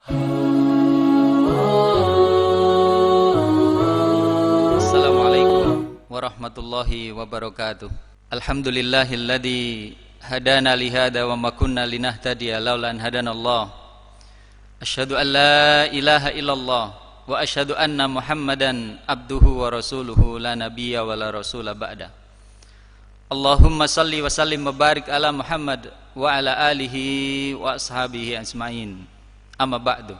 Assalamualaikum warahmatullahi wabarakatuh. Alhamdulillahilladzi hadana lihada wa ma kunna linahtadiya laula an hadanallah. Asyhadu an la ilaha illallah wa asyhadu anna Muhammadan abduhu wa rasuluhu la nabiyya wa la rasula ba'da. Allahumma salli wa sallim wa barik ala Muhammad wa ala alihi wa ashabihi ajmain. Amma ba'du.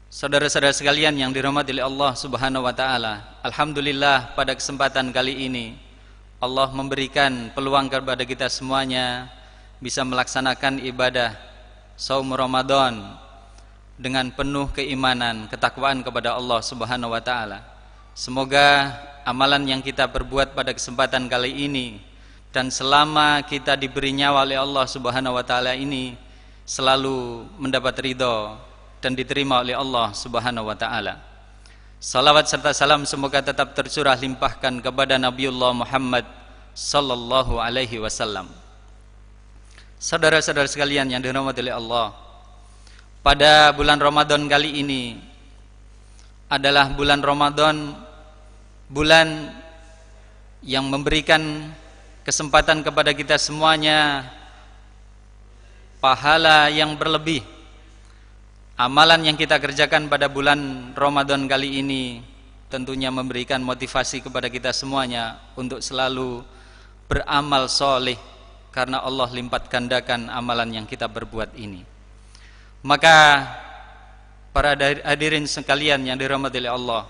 Saudara-saudara sekalian yang dirahmati oleh Allah Subhanahu wa taala, alhamdulillah pada kesempatan kali ini Allah memberikan peluang kepada kita semuanya bisa melaksanakan ibadah saum Ramadan dengan penuh keimanan, ketakwaan kepada Allah Subhanahu wa taala. Semoga amalan yang kita perbuat pada kesempatan kali ini dan selama kita diberi nyawa oleh Allah Subhanahu wa taala ini selalu mendapat ridha dan diterima oleh Allah Subhanahu wa taala. Salawat serta salam semoga tetap tercurah limpahkan kepada Nabiullah Muhammad sallallahu alaihi wasallam. Saudara-saudara sekalian yang dirahmati oleh Allah, pada bulan Ramadan kali ini adalah bulan Ramadan, bulan yang memberikan kesempatan kepada kita semuanya pahala yang berlebih. Amalan yang kita kerjakan pada bulan Ramadan kali ini tentunya memberikan motivasi kepada kita semuanya untuk selalu beramal soleh, karena Allah lipat gandakan amalan yang kita berbuat ini. Maka para hadirin sekalian yang dirahmati oleh Allah,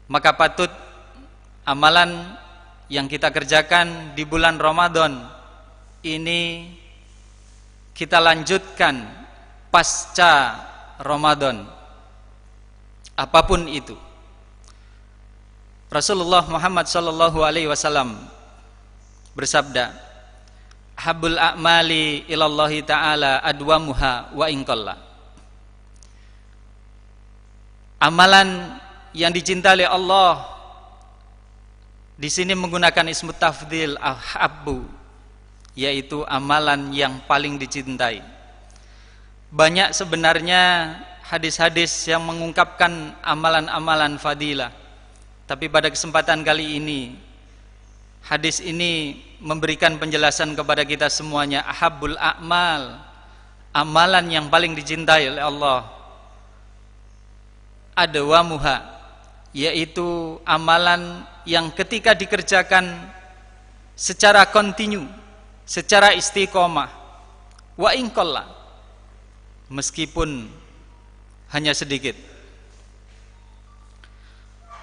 maka patut amalan yang kita kerjakan di bulan Ramadan ini kita lanjutkan pasca Ramadan, apapun itu. Rasulullah Muhammad sallallahu alaihi wasallam bersabda, "Habbul a'mali ilallahi ta'ala adwamuha wa in qalla." Amalan yang dicintai oleh Allah di sini menggunakan ismu tafdhil ahabbu, yaitu amalan yang paling dicintai. Banyak sebenarnya hadis-hadis yang mengungkapkan amalan-amalan fadilah, tapi pada kesempatan kali ini hadis ini memberikan penjelasan kepada kita semuanya, ahabbul a'mal, amalan yang paling dicintai oleh Allah, adwamuha, yaitu amalan yang ketika dikerjakan secara kontinu, secara istiqomah, wa in qalla, meskipun hanya sedikit.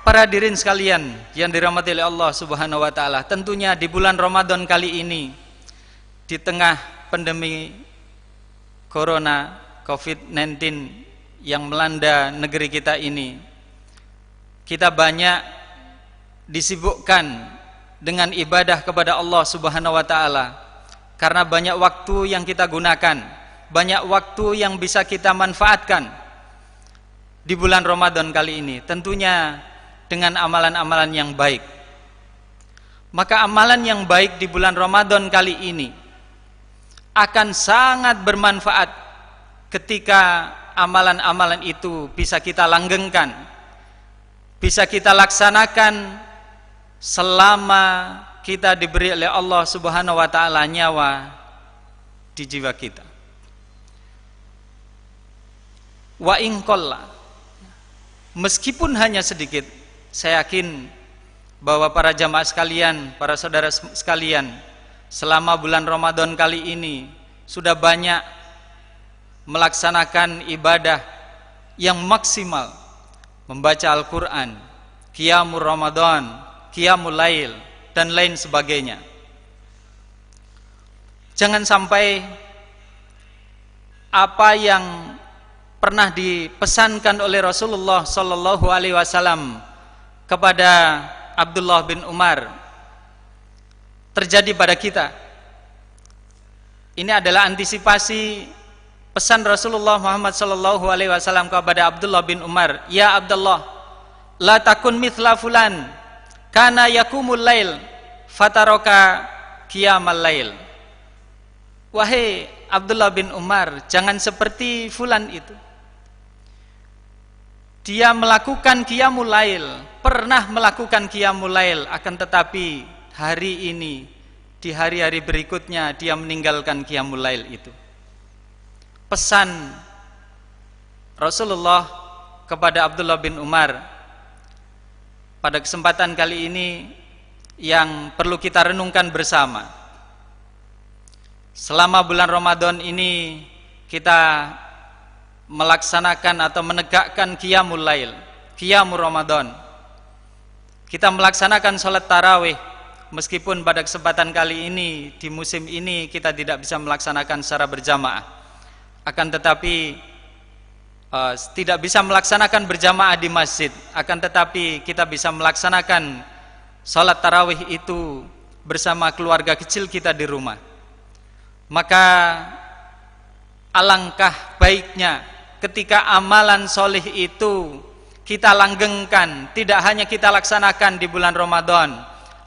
Para hadirin sekalian yang dirahmati oleh Allah Subhanahu wa taala, tentunya di bulan Ramadan kali ini, di tengah pandemi Corona COVID-19 yang melanda negeri kita ini, kita banyak disibukkan dengan ibadah kepada Allah Subhanahu wa taala, karena banyak waktu yang kita gunakan, banyak waktu yang bisa kita manfaatkan di bulan Ramadan kali ini, tentunya dengan amalan-amalan yang baik. Maka amalan yang baik di bulan Ramadan kali ini akan sangat bermanfaat ketika amalan-amalan itu bisa kita langgengkan, bisa kita laksanakan selama kita diberi oleh Allah Subhanahu wa taala nyawa di jiwa kita. Wa in qalla, meskipun hanya sedikit, saya yakin bahwa para jamaah sekalian, para saudara sekalian, selama bulan Ramadan kali ini sudah banyak melaksanakan ibadah yang maksimal, membaca Al-Quran, qiyamul Ramadan, qiyamul lail, dan lain sebagainya. Jangan sampai apa yang pernah dipesankan oleh Rasulullah sallallahu alaihi wasallam kepada Abdullah bin Umar terjadi pada kita. Ini adalah antisipasi pesan Rasulullah Muhammad sallallahu alaihi wasallam kepada Abdullah bin Umar, "Ya Abdullah, la takun mithla fulan, kana yakumul lail, fataraka qiyamal lail." wahai Abdullah bin Umar, jangan seperti fulan itu. Dia melakukan qiyamul lail, pernah melakukan qiyamul lail, akan tetapi hari ini, di hari-hari berikutnya dia meninggalkan qiyamul lail itu. Pesan Rasulullah kepada Abdullah bin Umar pada kesempatan kali ini yang perlu kita renungkan bersama. Selama bulan Ramadan ini kita melaksanakan atau menegakkan qiyamul lail, qiyamul Ramadan. Kita melaksanakan salat tarawih, meskipun pada kesempatan kali ini di musim ini kita tidak bisa melaksanakan secara berjamaah. Akan tetapi tidak bisa melaksanakan berjamaah di masjid, akan tetapi kita bisa melaksanakan salat tarawih itu bersama keluarga kecil kita di rumah. Maka alangkah baiknya ketika amalan solih itu kita langgengkan, tidak hanya kita laksanakan di bulan Ramadan,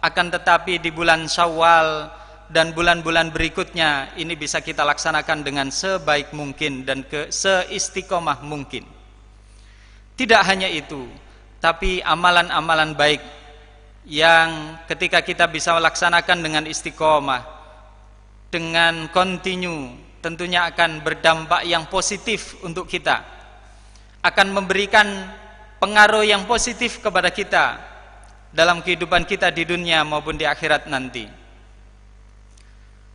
akan tetapi di bulan Syawal dan bulan-bulan berikutnya ini bisa kita laksanakan dengan sebaik mungkin dan seistiqomah mungkin. Tidak hanya itu, tapi amalan-amalan baik yang ketika kita bisa laksanakan dengan istiqomah, dengan kontinu, tentunya akan berdampak yang positif untuk kita, akan memberikan pengaruh yang positif kepada kita dalam kehidupan kita di dunia maupun di akhirat nanti.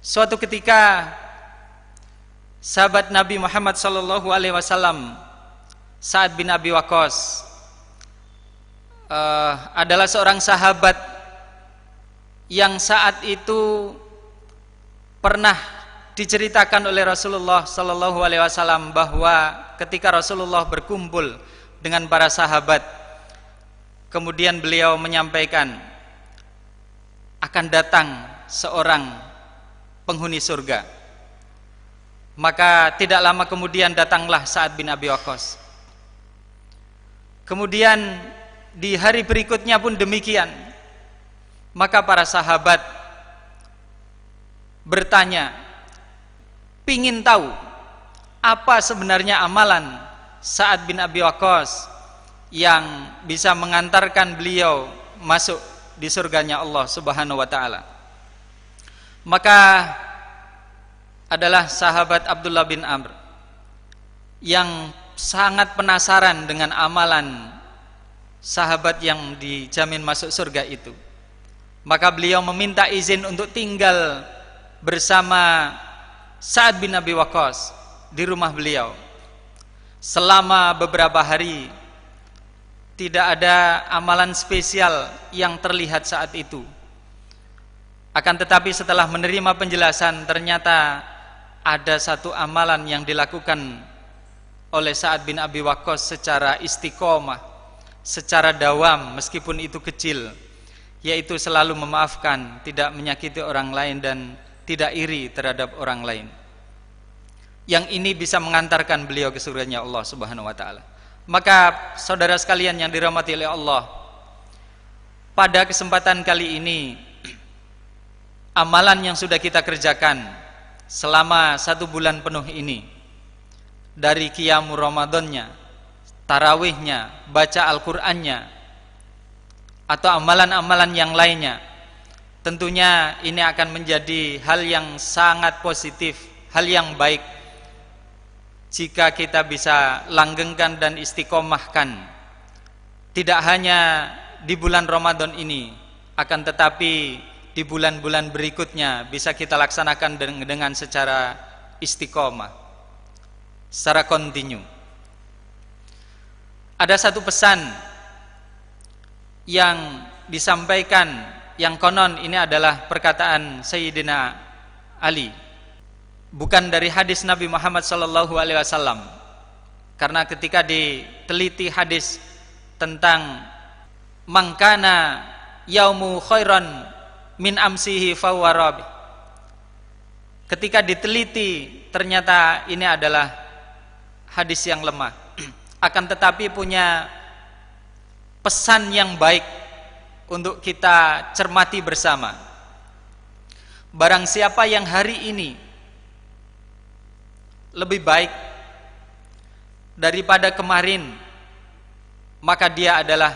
Suatu ketika sahabat Nabi Muhammad SAW, Sa'ad bin Abi Waqqas, adalah seorang sahabat yang saat itu pernah diceritakan oleh Rasulullah SAW bahwa ketika Rasulullah berkumpul dengan para sahabat, kemudian beliau menyampaikan akan datang seorang penghuni surga. Maka tidak lama kemudian datanglah Sa'ad bin Abi Waqqas. Kemudian di hari berikutnya pun demikian. Maka para sahabat bertanya, pingin tahu apa sebenarnya amalan Sa'ad bin Abi Waqqas yang bisa mengantarkan beliau masuk di surganya Allah Subhanahu wa taala. Maka adalah sahabat Abdullah bin Amr yang sangat penasaran dengan amalan sahabat yang dijamin masuk surga itu. Maka beliau meminta izin untuk tinggal bersama Sa'ad bin Abi Waqqas di rumah beliau selama beberapa hari. Tidak ada amalan spesial yang terlihat saat itu. Akan tetapi setelah menerima penjelasan, ternyata ada satu amalan yang dilakukan oleh Sa'ad bin Abi Waqqas secara istiqomah, secara dawam, meskipun itu kecil, yaitu selalu memaafkan, tidak menyakiti orang lain dan tidak iri terhadap orang lain. Yang ini bisa mengantarkan beliau ke surganya Allah Subhanahu wa taala. Maka saudara sekalian yang dirahmati oleh Allah, pada kesempatan kali ini amalan yang sudah kita kerjakan selama 1 bulan penuh ini, dari qiyamul Ramadannya, tarawihnya, baca Al-Qur'annya, atau amalan-amalan yang lainnya, tentunya ini akan menjadi hal yang sangat positif, hal yang baik jika kita bisa langgengkan dan istiqomahkan, tidak hanya di bulan Ramadan ini, akan tetapi di bulan-bulan berikutnya bisa kita laksanakan dengan secara istiqomah, secara kontinu. Ada satu pesan yang disampaikan, yang konon ini adalah perkataan Sayyidina Ali, bukan dari hadis Nabi Muhammad SAW. Karena ketika diteliti hadis tentang mangkana yaumu khairan min amsihi fahuwa rabi, ketika diteliti ternyata ini adalah hadis yang lemah, akan tetapi punya pesan yang baik untuk kita cermati bersama. Barang siapa yang hari ini lebih baik daripada kemarin, maka dia adalah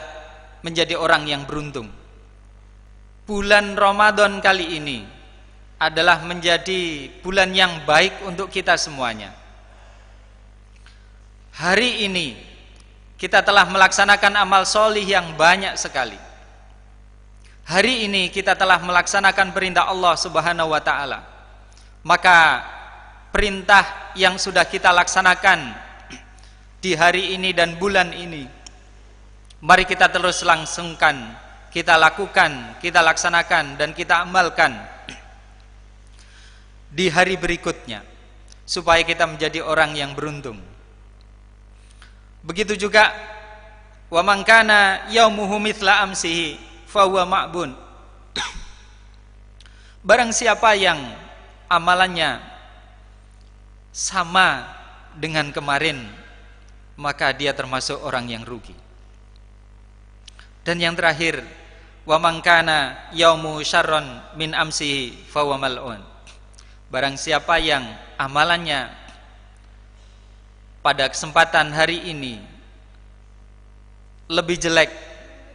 menjadi orang yang beruntung. Bulan Ramadan kali ini adalah menjadi bulan yang baik untuk kita semuanya. Hari ini kita telah melaksanakan amal solih yang banyak sekali. Hari ini kita telah melaksanakan perintah Allah Subhanahu wa ta'ala. Maka perintah yang sudah kita laksanakan di hari ini dan bulan ini, mari kita terus langsungkan, kita lakukan, kita laksanakan, dan kita amalkan di hari berikutnya, supaya kita menjadi orang yang beruntung. Begitu juga, wa man kana yaumuhu mithla amsihi fa huwa ma'bun. Barang siapa yang amalannya sama dengan kemarin, maka dia termasuk orang yang rugi. Dan yang terakhir, wa man kana yaumu syarron min amsihi fa huwa mal'un. Barang siapa yang amalannya pada kesempatan hari ini lebih jelek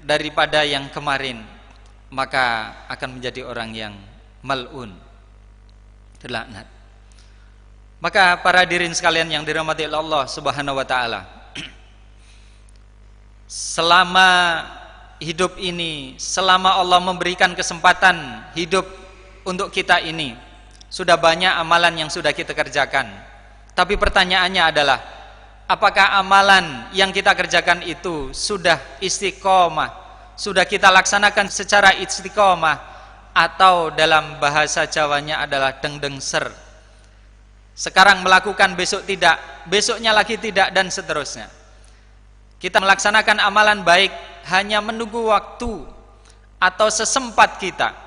daripada yang kemarin, maka akan menjadi orang yang mal'un, terlaknat. Maka para hadirin sekalian yang dirahmati Allah Subhanahu wa ta'ala, selama hidup ini, selama Allah memberikan kesempatan hidup untuk kita ini, sudah banyak amalan yang sudah kita kerjakan. Tapi pertanyaannya adalah, apakah amalan yang kita kerjakan itu sudah istiqomah, sudah kita laksanakan secara istiqomah, atau dalam bahasa Jawanya adalah dengdengser, sekarang melakukan, besok tidak, besoknya lagi tidak, dan seterusnya. Kita melaksanakan amalan baik hanya menunggu waktu atau sesempat kita.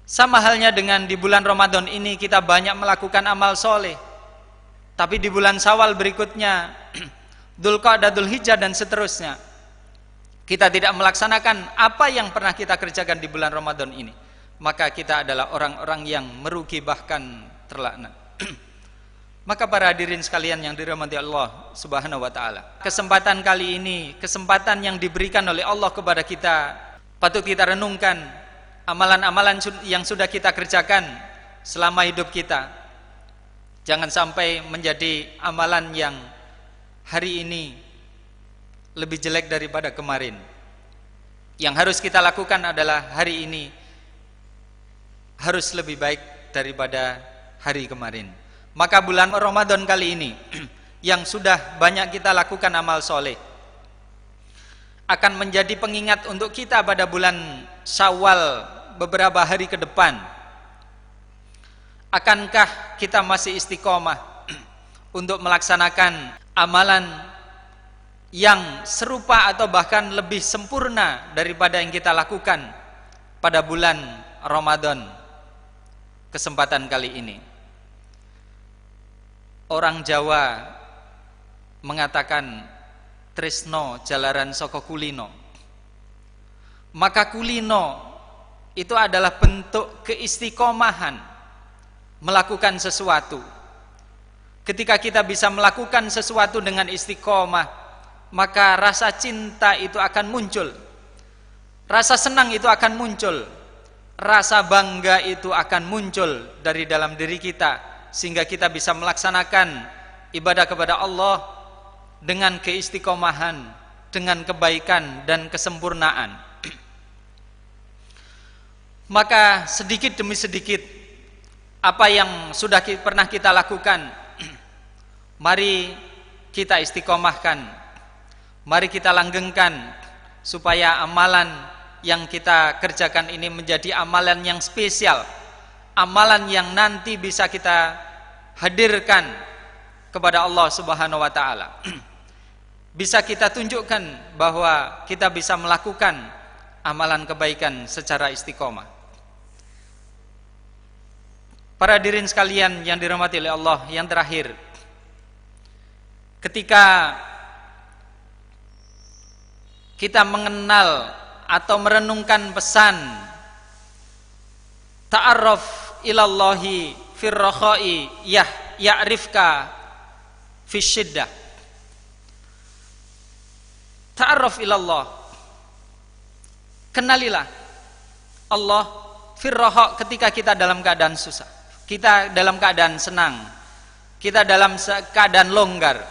Sama halnya dengan di bulan Ramadan ini kita banyak melakukan amal soleh, tapi di bulan Syawal berikutnya, Dzulqa'dah, Dzulhijjah, dan seterusnya, kita tidak melaksanakan apa yang pernah kita kerjakan di bulan Ramadan ini, maka kita adalah orang-orang yang merugi, bahkan terlaknat. Maka para hadirin sekalian yang dirahmati Allah Subhanahu wa ta'ala, kesempatan kali ini, kesempatan yang diberikan oleh Allah kepada kita, patut kita renungkan amalan-amalan yang sudah kita kerjakan selama hidup kita. Jangan sampai menjadi amalan yang hari ini lebih jelek daripada kemarin. Yang harus kita lakukan adalah hari ini harus lebih baik daripada hari kemarin. Maka bulan Ramadan kali ini yang sudah banyak kita lakukan amal soleh akan menjadi pengingat untuk kita pada bulan Syawal beberapa hari ke depan. Akankah kita masih istiqomah untuk melaksanakan amalan yang serupa atau bahkan lebih sempurna daripada yang kita lakukan pada bulan Ramadan kesempatan kali ini? Orang Jawa mengatakan tresno jalaran saka kulino. Maka kulino itu adalah bentuk keistiqomahan melakukan sesuatu. Ketika kita bisa melakukan sesuatu dengan istiqomah, maka rasa cinta itu akan muncul, rasa senang itu akan muncul, rasa bangga itu akan muncul dari dalam diri kita, sehingga kita bisa melaksanakan ibadah kepada Allah dengan keistiqomahan, dengan kebaikan dan kesempurnaan. Maka sedikit demi sedikit apa yang sudah pernah kita lakukan, mari kita istiqomahkan, mari kita langgengkan, supaya amalan yang kita kerjakan ini menjadi amalan yang spesial, amalan yang nanti bisa kita hadirkan kepada Allah Subhanahu wa ta'ala. Bisa kita tunjukkan bahwa kita bisa melakukan amalan kebaikan secara istiqomah. Para hadirin sekalian yang dirahmati oleh Allah, yang terakhir, ketika kita mengenal atau merenungkan pesan ta'arraf ilallahi firrakhai ya'rifka fisyiddah. Ta'arraf ilallah, kenalilah Allah firraha ketika kita dalam keadaan susah, kita dalam keadaan senang, kita dalam keadaan longgar,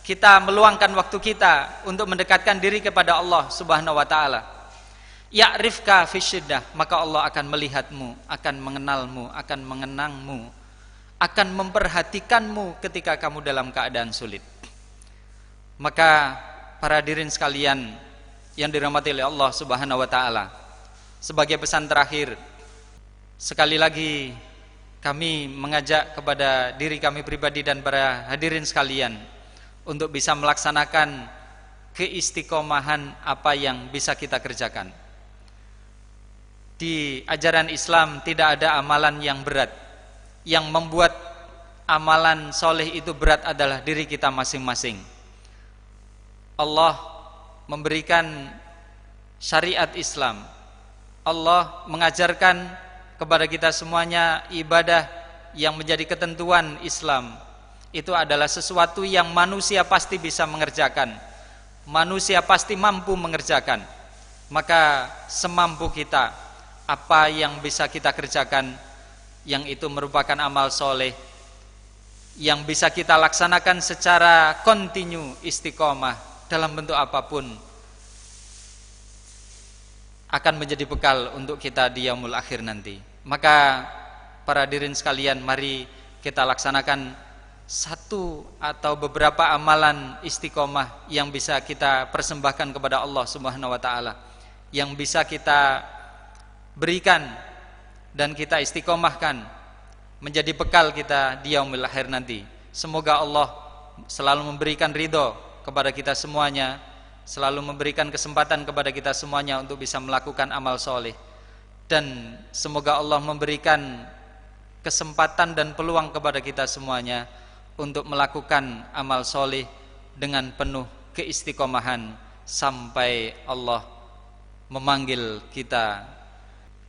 kita meluangkan waktu kita untuk mendekatkan diri kepada Allah Subhanahu wa taala. Ya'rifka fisyiddah, maka Allah akan melihatmu, akan mengenalmu, akan mengenangmu, akan memperhatikanmu ketika kamu dalam keadaan sulit. Maka para hadirin sekalian yang dirahmati oleh Allah Subhanahu wa taala, sebagai pesan terakhir, sekali lagi kami mengajak kepada diri kami pribadi dan para hadirin sekalian untuk bisa melaksanakan keistiqomahan apa yang bisa kita kerjakan. Di ajaran Islam tidak ada amalan yang berat. Yang membuat amalan soleh itu berat adalah diri kita masing-masing. Allah memberikan syariat Islam. Allah mengajarkan kepada kita semuanya ibadah yang menjadi ketentuan Islam. Itu adalah sesuatu yang manusia pasti bisa mengerjakan. Manusia pasti mampu mengerjakan. Maka semampu kita, apa yang bisa kita kerjakan, yang itu merupakan amal soleh, yang bisa kita laksanakan secara kontinu, istiqomah dalam bentuk apapun, akan menjadi bekal untuk kita di yaumul akhir nanti. Maka para hadirin sekalian, mari kita laksanakan satu atau beberapa amalan istiqomah yang bisa kita persembahkan kepada Allah Subhanahu wa taala, yang bisa kita berikan dan kita istiqomahkan menjadi bekal kita di yaumil akhir nanti. Semoga Allah selalu memberikan ridho kepada kita semuanya, selalu memberikan kesempatan kepada kita semuanya untuk bisa melakukan amal soleh, dan semoga Allah memberikan kesempatan dan peluang kepada kita semuanya untuk melakukan amal soleh dengan penuh keistiqomahan sampai Allah memanggil kita.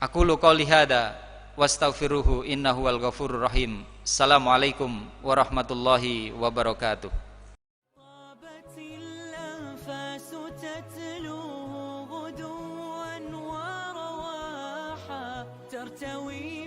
Aqulu qouli hada wastaghfiruhu innahu wal ghafurur rahim. Assalamualaikum warahmatullahi wabarakatuh. ترتوي